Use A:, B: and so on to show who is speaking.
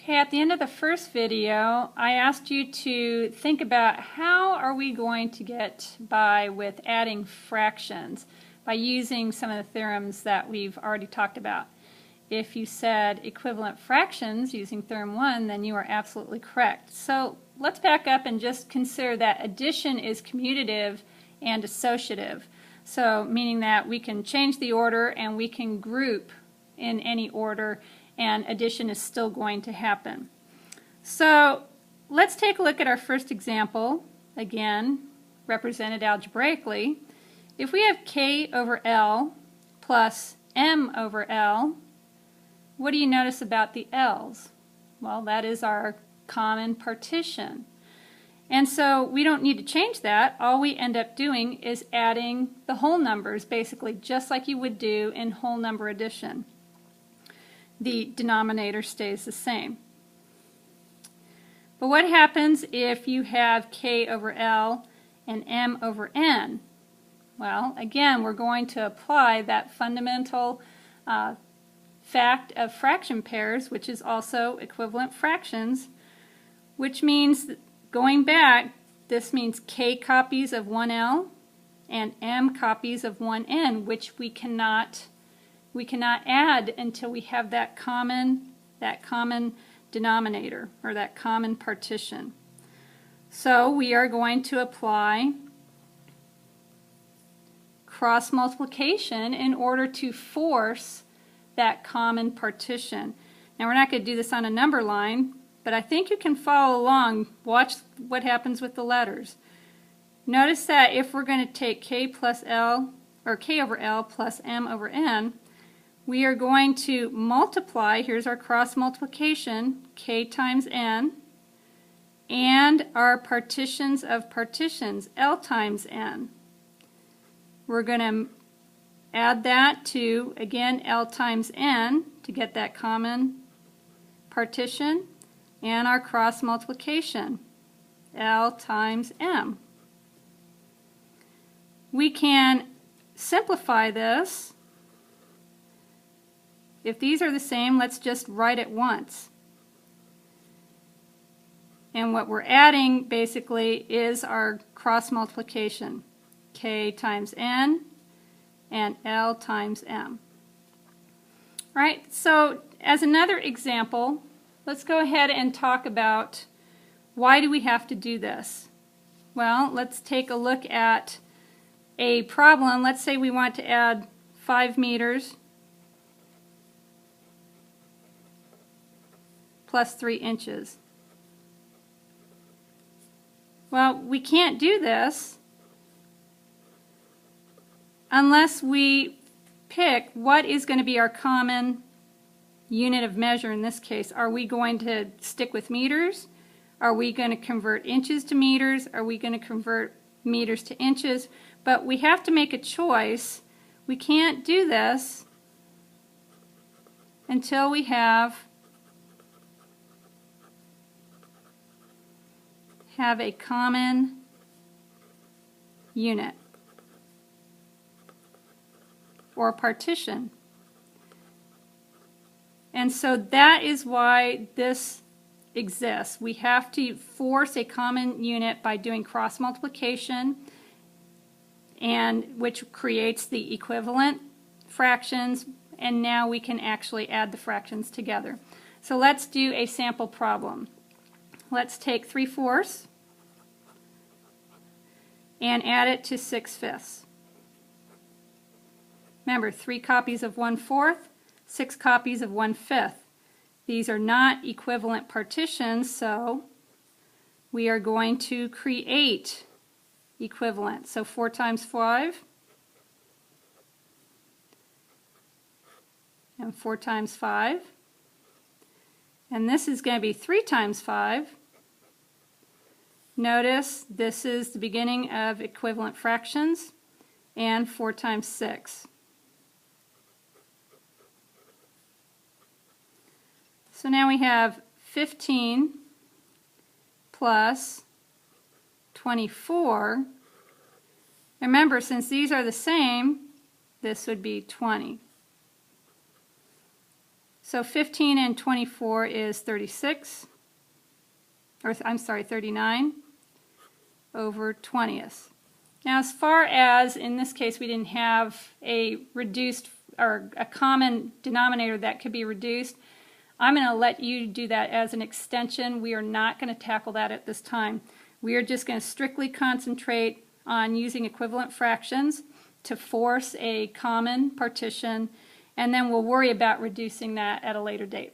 A: Okay, at the end of the first video, I asked you to think about how are we going to get by with adding fractions by using some of the theorems that we've already talked about. If you said equivalent fractions using theorem 1, then you are absolutely correct. So let's back up and just consider that addition is commutative and associative. So meaning that we can change the order and we can group in any order, and addition is still going to happen. So let's take a look at our first example, again represented algebraically. If we have k over L plus m over L, what do you notice about the L's? Well, that is our common partition. And so we don't need to change that. All we end up doing is adding the whole numbers, basically just like you would do in whole number addition. The denominator stays the same. But what happens if you have k over L and m over n? Well, again, we're going to apply that fundamental fact of fraction pairs, which is also equivalent fractions, which means, going back, this means k copies of 1L and m copies of 1n, which we cannot add until we have that common denominator, or that common partition. So we are going to apply cross multiplication in order to force that common partition. Now we're not going to do this on a number line, but I think you can follow along. Watch what happens with the letters. Notice that if we're going to take k plus L, or k over L plus m over n, we are going to multiply, here's our cross multiplication, k times n, and our partitions of partitions, L times n. We're going to add that to, again, L times n to get that common partition, and our cross multiplication, L times m. We can simplify this. If these are the same, let's just write it once. And what we're adding basically is our cross multiplication, k times n and L times m. All right, so as another example, let's go ahead and talk about why do we have to do this. Well, let's take a look at a problem. Let's say we want to add 5 meters plus 3 inches. Well, we can't do this unless we pick what is going to be our common unit of measure in this case. Are we going to stick with meters? Are we going to convert inches to meters? Are we going to convert meters to inches? But we have to make a choice. We can't do this until we have a common unit or partition. And so that is why this exists. We have to force a common unit by doing cross multiplication, and which creates the equivalent fractions, and now we can actually add the fractions together. So let's do a sample problem. Let's take 3/4 and add it to 6/5. Remember, 3 copies of 1/4, 6 copies of 1/5. These are not equivalent partitions, so we are going to create equivalent. So 4 times 5 and 4 times 5. And this is going to be 3 times 5. Notice this is the beginning of equivalent fractions, and 4 times 6. So now we have 15 plus 24. Remember, since these are the same, this would be 20. So 15 and 24 is 36, or I'm sorry, 39 over 20th. Now, as far as, in this case, we didn't have a reduced or a common denominator that could be reduced, I'm going to let you do that as an extension. We are not going to tackle that at this time. We are just going to strictly concentrate on using equivalent fractions to force a common partition, and then we'll worry about reducing that at a later date.